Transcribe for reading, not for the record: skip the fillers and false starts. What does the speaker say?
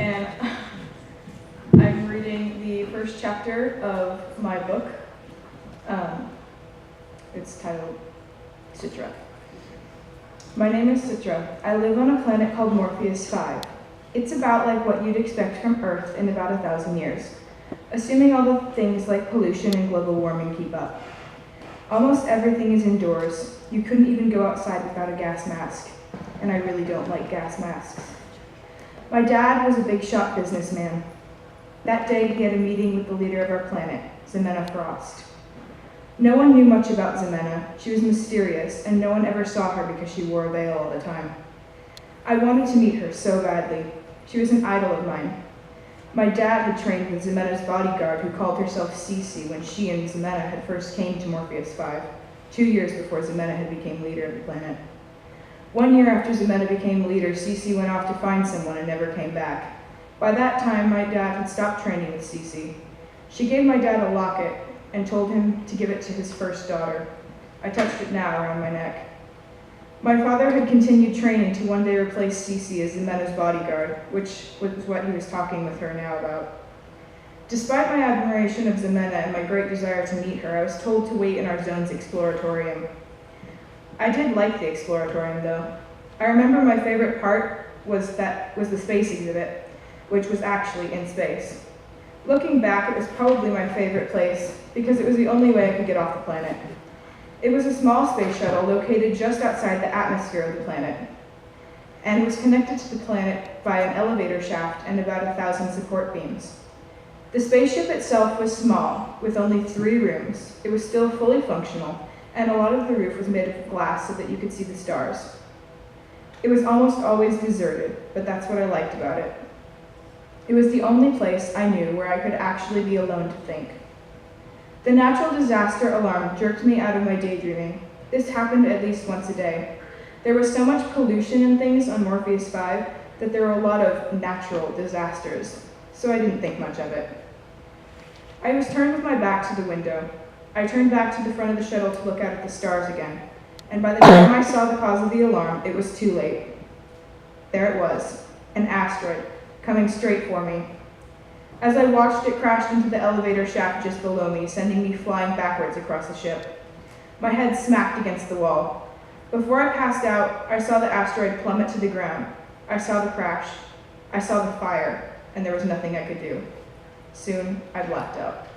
and I'm reading the first chapter of my book. It's titled Citra. My name is Citra. I live on a planet called Morpheus 5. It's about like what you'd expect from Earth in about 1,000 years, assuming all the things like pollution and global warming keep up. Almost everything is indoors. You couldn't even go outside without a gas mask, and I really don't like gas masks. My dad was a big shot businessman. That day he had a meeting with the leader of our planet, Ximena Frost. No one knew much about Ximena. She was mysterious, and no one ever saw her because she wore a veil all the time. I wanted to meet her so badly. She was an idol of mine. My dad had trained with Ximena's bodyguard, who called herself Cece when she and Ximena had first came to Morpheus 5, 2 years before Ximena had become leader of the planet. 1 year after Ximena became leader, Cece went off to find someone and never came back. By that time, my dad had stopped training with Cece. She gave my dad a locket and told him to give it to his first daughter. I touched it now around my neck. My father had continued training to one day replace Cece as Ximena's bodyguard, which was what he was talking with her now about. Despite my admiration of Ximena and my great desire to meet her, I was told to wait in our zone's exploratorium. I did like the exploratorium, though. I remember my favorite part was the space exhibit, which was actually in space. Looking back, it was probably my favorite place because it was the only way I could get off the planet. It was a small space shuttle located just outside the atmosphere of the planet, and was connected to the planet by an elevator shaft and about 1,000 support beams. The spaceship itself was small, with only 3 rooms. It was still fully functional, and a lot of the roof was made of glass so that you could see the stars. It was almost always deserted, but that's what I liked about it. It was the only place I knew where I could actually be alone to think. The natural disaster alarm jerked me out of my daydreaming. This happened at least once a day. There was so much pollution and things on Morpheus 5 that there were a lot of natural disasters, so I didn't think much of it. I was turned with my back to the window. I turned back to the front of the shuttle to look out at the stars again, and by the time I saw the cause of the alarm, it was too late. There it was, an asteroid, coming straight for me. As I watched, it crashed into the elevator shaft just below me, sending me flying backwards across the ship. My head smacked against the wall. Before I passed out, I saw the asteroid plummet to the ground. I saw the crash. I saw the fire, and there was nothing I could do. Soon, I blacked out.